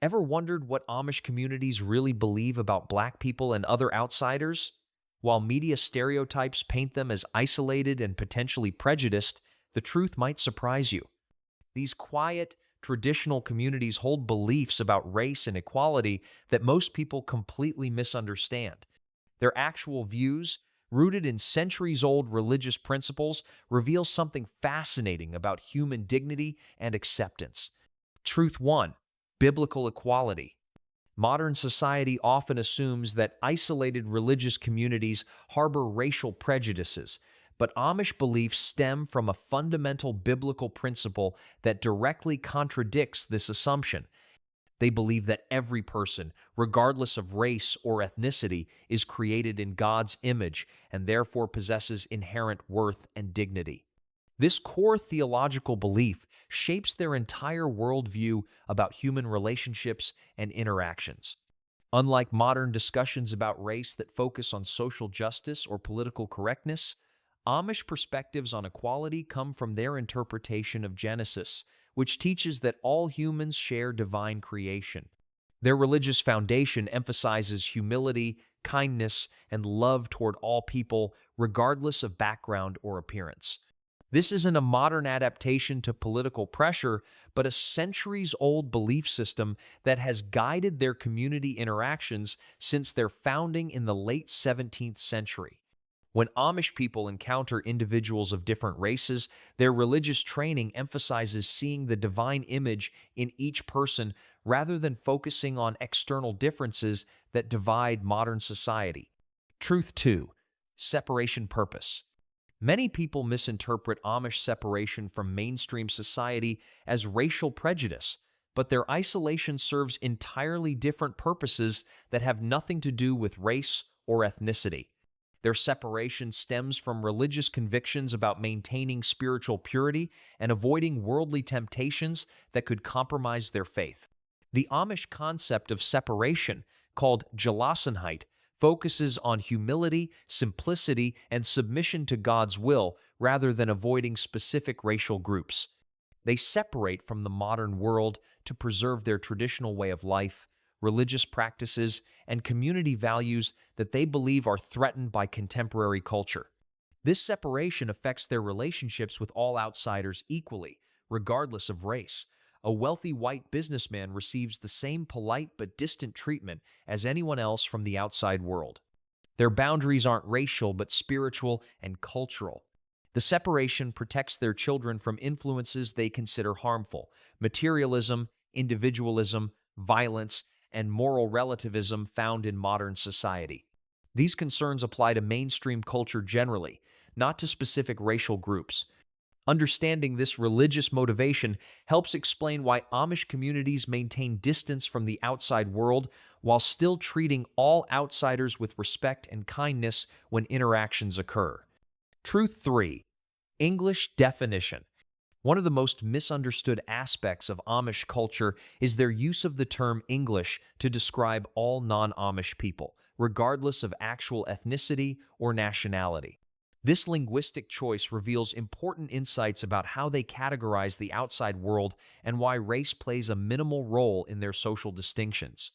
Ever wondered what Amish communities really believe about Black people and other outsiders? While media stereotypes paint them as isolated and potentially prejudiced, the truth might surprise you. These quiet, traditional communities hold beliefs about race and equality that most people completely misunderstand. Their actual views, rooted in centuries-old religious principles, reveal something fascinating about human dignity and acceptance. Truth 1. Biblical equality. Modern society often assumes that isolated religious communities harbor racial prejudices, but Amish beliefs stem from a fundamental biblical principle that directly contradicts this assumption. They believe that every person, regardless of race or ethnicity, is created in God's image and therefore possesses inherent worth and dignity. This core theological belief shapes their entire worldview about human relationships and interactions. Unlike modern discussions about race that focus on social justice or political correctness, Amish perspectives on equality come from their interpretation of Genesis, which teaches that all humans share divine creation. Their religious foundation emphasizes humility, kindness, and love toward all people, regardless of background or appearance. This isn't a modern adaptation to political pressure, but a centuries-old belief system that has guided their community interactions since their founding in the late 17th century. When Amish people encounter individuals of different races, their religious training emphasizes seeing the divine image in each person rather than focusing on external differences that divide modern society. Truth 2. Separation purpose. Many people misinterpret Amish separation from mainstream society as racial prejudice, but their isolation serves entirely different purposes that have nothing to do with race or ethnicity. Their separation stems from religious convictions about maintaining spiritual purity and avoiding worldly temptations that could compromise their faith. The Amish concept of separation, called Gelassenheit, focuses on humility, simplicity, and submission to God's will rather than avoiding specific racial groups. They separate from the modern world to preserve their traditional way of life, religious practices, and community values that they believe are threatened by contemporary culture. This separation affects their relationships with all outsiders equally, regardless of race. A wealthy white businessman receives the same polite but distant treatment as anyone else from the outside world. Their boundaries aren't racial but spiritual and cultural. The separation protects their children from influences they consider harmful: materialism, individualism, violence, and moral relativism found in modern society. These concerns apply to mainstream culture generally, not to specific racial groups. Understanding this religious motivation helps explain why Amish communities maintain distance from the outside world while still treating all outsiders with respect and kindness when interactions occur. Truth 3. English definition. One of the most misunderstood aspects of Amish culture is their use of the term English to describe all non-Amish people, regardless of actual ethnicity or nationality. This linguistic choice reveals important insights about how they categorize the outside world and why race plays a minimal role in their social distinctions.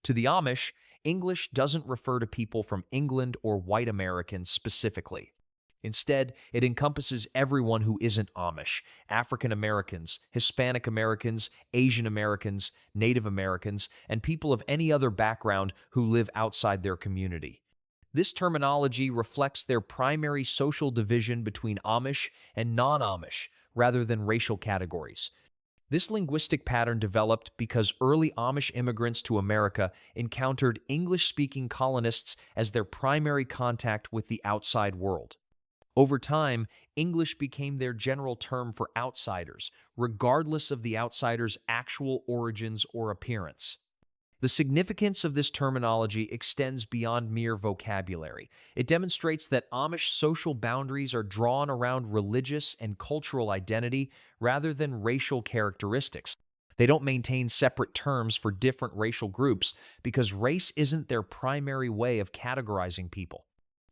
To the Amish, English doesn't refer to people from England or white Americans specifically. Instead, it encompasses everyone who isn't Amish: African Americans, Hispanic Americans, Asian Americans, Native Americans, and people of any other background who live outside their community. This terminology reflects their primary social division between Amish and non-Amish, rather than racial categories. This linguistic pattern developed because early Amish immigrants to America encountered English-speaking colonists as their primary contact with the outside world. Over time, English became their general term for outsiders, regardless of the outsider's actual origins or appearance. The significance of this terminology extends beyond mere vocabulary. It demonstrates that Amish social boundaries are drawn around religious and cultural identity rather than racial characteristics. They don't maintain separate terms for different racial groups because race isn't their primary way of categorizing people.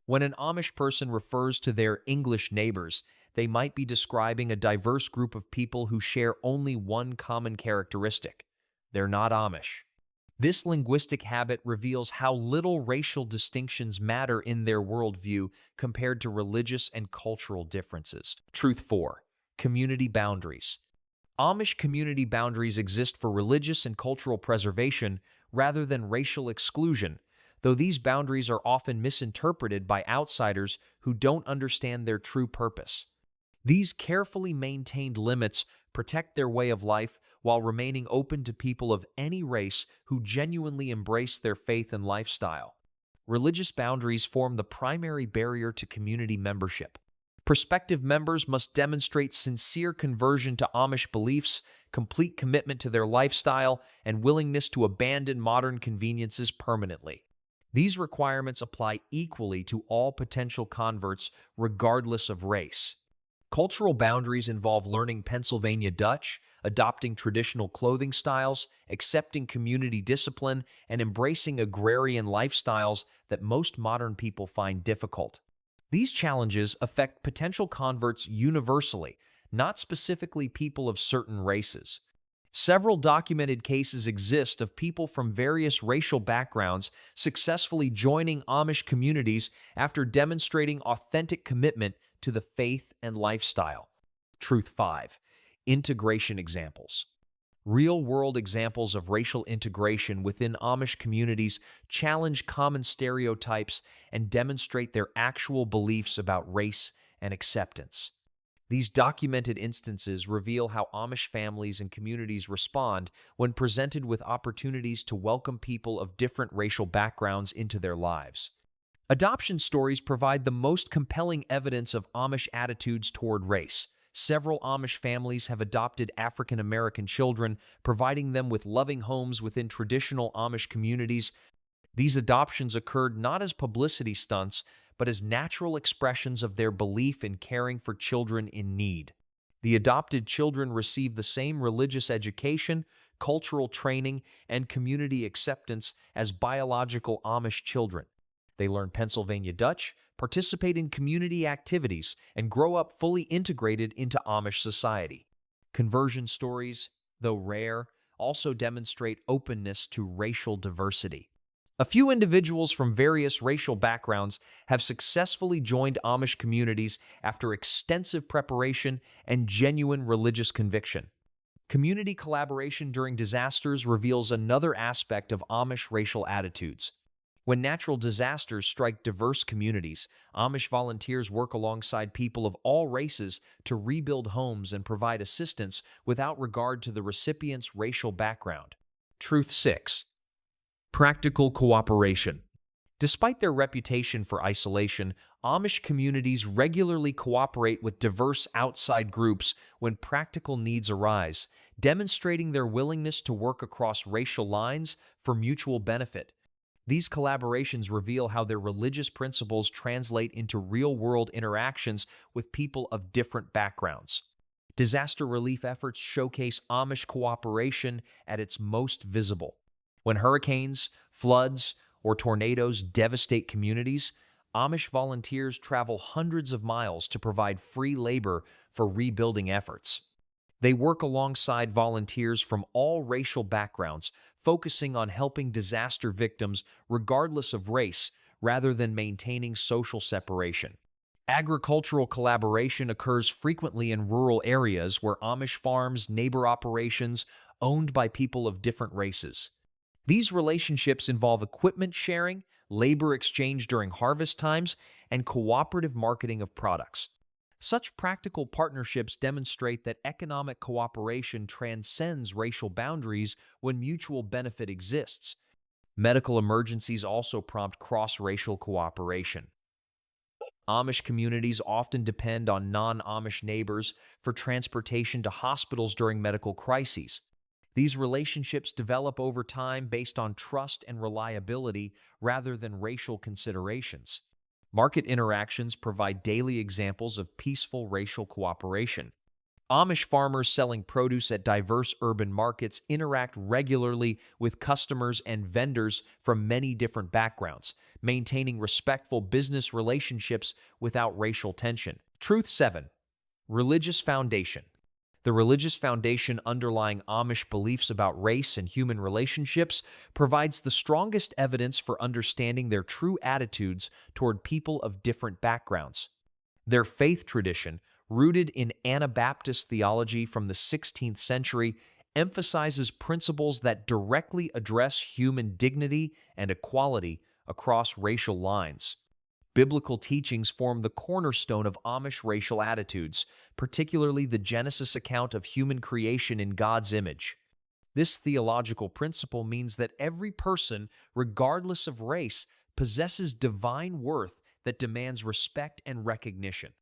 When an Amish person refers to their English neighbors, they might be describing a diverse group of people who share only one common characteristic: they're not Amish. This linguistic habit reveals how little racial distinctions matter in their worldview compared to religious and cultural differences. Truth 4. Community boundaries. Amish community boundaries exist for religious and cultural preservation rather than racial exclusion, though these boundaries are often misinterpreted by outsiders who don't understand their true purpose. These carefully maintained limits protect their way of life while remaining open to people of any race who genuinely embrace their faith and lifestyle. Religious boundaries form the primary barrier to community membership. Prospective members must demonstrate sincere conversion to Amish beliefs, complete commitment to their lifestyle, and willingness to abandon modern conveniences permanently. These requirements apply equally to all potential converts, regardless of race. Cultural boundaries involve learning Pennsylvania Dutch, adopting traditional clothing styles, accepting community discipline, and embracing agrarian lifestyles that most modern people find difficult. These challenges affect potential converts universally, not specifically people of certain races. Several documented cases exist of people from various racial backgrounds successfully joining Amish communities after demonstrating authentic commitment to the faith and lifestyle. Truth 5. Integration examples. Real-world examples of racial integration within Amish communities challenge common stereotypes and demonstrate their actual beliefs about race and acceptance. These documented instances reveal how Amish families and communities respond when presented with opportunities to welcome people of different racial backgrounds into their lives. Adoption stories provide the most compelling evidence of Amish attitudes toward race. Several Amish families have adopted African American children, providing them with loving homes within traditional Amish communities. These adoptions occurred not as publicity stunts, but as natural expressions of their belief in caring for children in need. The adopted children receive the same religious education, cultural training, and community acceptance as biological Amish children. They learn Pennsylvania Dutch, participate in community activities, and grow up fully integrated into Amish society. Conversion stories, though rare, also demonstrate openness to racial diversity. A few individuals from various racial backgrounds have successfully joined Amish communities after extensive preparation and genuine religious conviction. Community collaboration during disasters reveals another aspect of Amish racial attitudes. When natural disasters strike diverse communities, Amish volunteers work alongside people of all races to rebuild homes and provide assistance without regard to the recipient's racial background. Truth 6. Practical cooperation. Despite their reputation for isolation, Amish communities regularly cooperate with diverse outside groups when practical needs arise, demonstrating their willingness to work across racial lines for mutual benefit. These collaborations reveal how their religious principles translate into real-world interactions with people of different backgrounds. Disaster relief efforts showcase Amish cooperation at its most visible. When hurricanes, floods, or tornadoes devastate communities, Amish volunteers travel hundreds of miles to provide free labor for rebuilding efforts. They work alongside volunteers from all racial backgrounds, focusing on helping disaster victims regardless of race rather than maintaining social separation. Agricultural collaboration occurs frequently in rural areas where Amish farms neighbor operations owned by people of different races. These relationships involve equipment sharing, labor exchange during harvest times, and cooperative marketing of products. Such practical partnerships demonstrate that economic cooperation transcends racial boundaries when mutual benefit exists. Medical emergencies also prompt cross-racial cooperation. Amish communities often depend on non-Amish neighbors for transportation to hospitals during medical crises. These relationships develop over time based on trust and reliability rather than racial considerations. Market interactions provide daily examples of peaceful racial cooperation. Amish farmers selling produce at diverse urban markets interact regularly with customers and vendors from many different backgrounds, maintaining respectful business relationships without racial tension. Truth 7. Religious foundation. The religious foundation underlying Amish beliefs about race and human relationships provides the strongest evidence for understanding their true attitudes toward people of different backgrounds. Their faith tradition, rooted in Anabaptist theology from the 16th century, emphasizes principles that directly address human dignity and equality across racial lines. Biblical teachings form the cornerstone of Amish racial attitudes, particularly the Genesis account of human creation in God's image. This theological principle means that every person, regardless of race, possesses divine worth that demands respect and recognition.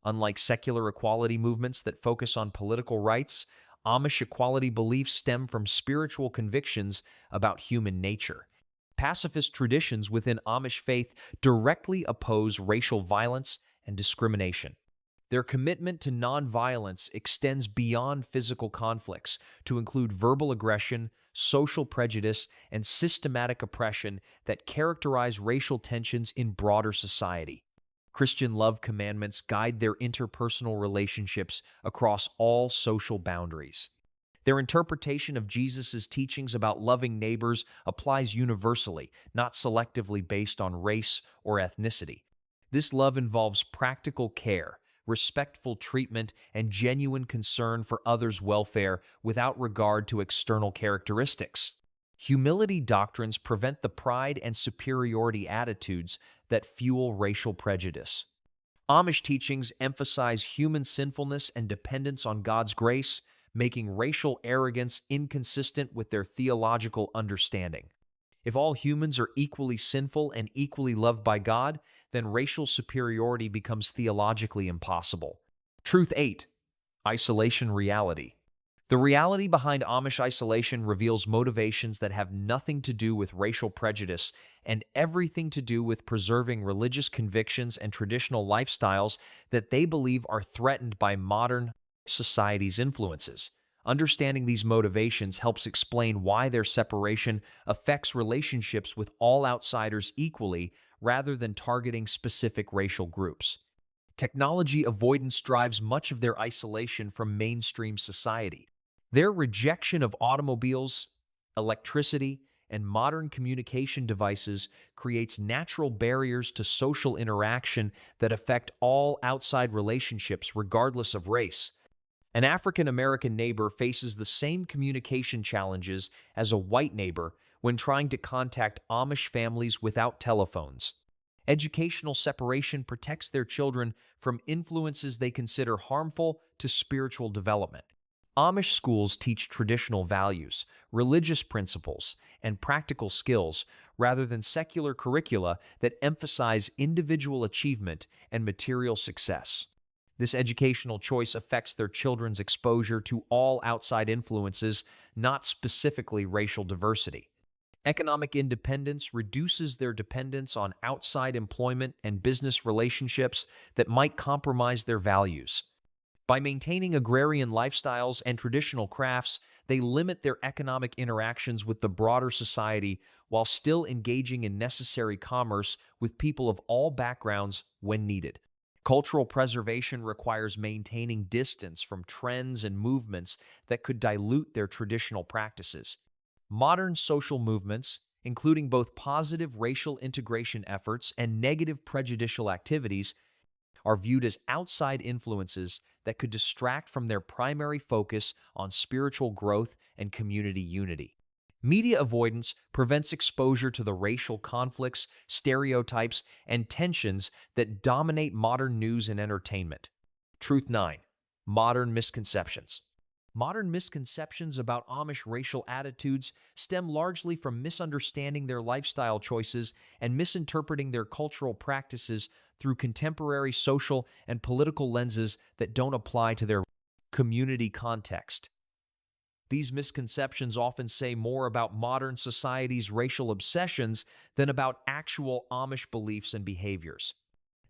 Unlike secular equality movements that focus on political rights, Amish equality beliefs stem from spiritual convictions about human nature. Pacifist traditions within Amish faith directly oppose racial violence and discrimination. Their commitment to nonviolence extends beyond physical conflicts to include verbal aggression, social prejudice, and systematic oppression that characterize racial tensions in broader society. Christian love commandments guide their interpersonal relationships across all social boundaries. Their interpretation of Jesus' teachings about loving neighbors applies universally, not selectively based on race or ethnicity. This love involves practical care, respectful treatment, and genuine concern for others' welfare without regard to external characteristics. Humility doctrines prevent the pride and superiority attitudes that fuel racial prejudice. Amish teachings emphasize human sinfulness and dependence on God's grace, making racial arrogance inconsistent with their theological understanding. If all humans are equally sinful and equally loved by God, then racial superiority becomes theologically impossible. Truth 8. Isolation reality. The reality behind Amish isolation reveals motivations that have nothing to do with racial prejudice and everything to do with preserving religious convictions and traditional lifestyles that they believe are threatened by modern society's influences. Understanding these motivations helps explain why their separation affects relationships with all outsiders equally rather than targeting specific racial groups. Technology avoidance drives much of their isolation from mainstream society. Their rejection of automobiles, electricity, and modern communication devices creates natural barriers to social interaction that affect all outside relationships regardless of race. An African American neighbor faces the same communication challenges as a white neighbor when trying to contact Amish families without telephones. Educational separation protects their children from influences they consider harmful to spiritual development. Amish schools teach traditional values, religious principles, and practical skills rather than secular curricula that emphasize individual achievement and material success. This educational choice affects their children's exposure to all outside influences, not specifically racial diversity. Economic independence reduces their dependence on outside employment and business relationships that might compromise their values. By maintaining agrarian lifestyles and traditional crafts, they limit their economic interactions with the broader society while still engaging in necessary commerce with people of all backgrounds when needed. Cultural preservation requires maintaining distance from trends and movements that could dilute their traditional practices. Modern social movements, including both positive racial integration efforts and negative prejudicial activities, are viewed as outside influences that could distract from their primary focus on spiritual growth and community unity. Media avoidance prevents exposure to the racial conflicts, stereotypes, and tensions that dominate modern news and entertainment. Truth 9. Modern misconceptions. Modern misconceptions about Amish racial attitudes stem largely from misunderstanding their lifestyle choices and misinterpreting their cultural practices through contemporary social and political lenses that don't apply to their community context. These misconceptions often say more about modern society's racial obsessions than about actual Amish beliefs and behaviors.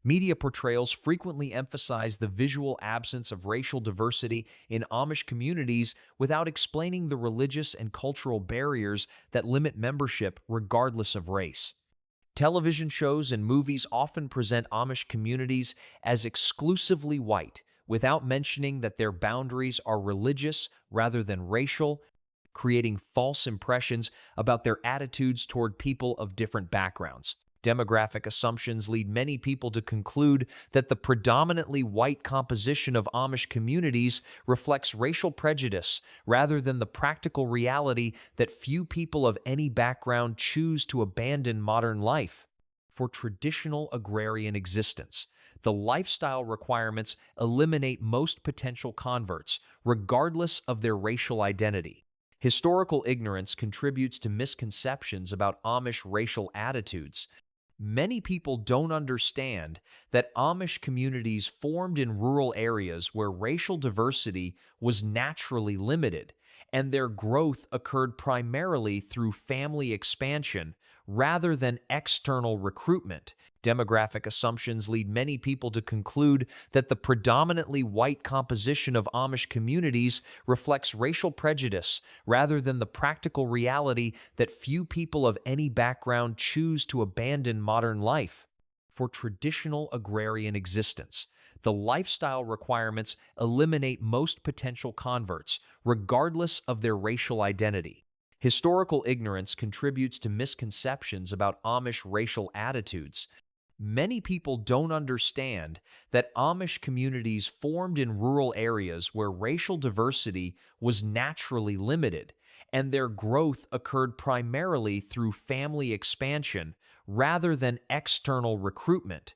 Media portrayals frequently emphasize the visual absence of racial diversity in Amish communities without explaining the religious and cultural barriers that limit membership regardless of race. Television shows and movies often present Amish communities as exclusively white, without mentioning that their boundaries are religious rather than racial, creating false impressions about their attitudes toward people of different backgrounds. Demographic assumptions lead many people to conclude that the predominantly white composition of Amish communities reflects racial prejudice rather than the practical reality that few people of any background choose to abandon modern life for traditional agrarian existence. The lifestyle requirements eliminate most potential converts, regardless of their racial identity. Historical ignorance contributes to misconceptions about Amish racial attitudes. Many people don't understand that Amish communities formed in rural areas where racial diversity was naturally limited, and their growth occurred primarily through family expansion rather than external recruitment. Demographic assumptions lead many people to conclude that the predominantly white composition of Amish communities reflects racial prejudice rather than the practical reality that few people of any background choose to abandon modern life for traditional agrarian existence. The lifestyle requirements eliminate most potential converts, regardless of their racial identity. Historical ignorance contributes to misconceptions about Amish racial attitudes. Many people don't understand that Amish communities formed in rural areas where racial diversity was naturally limited, and their growth occurred primarily through family expansion rather than external recruitment.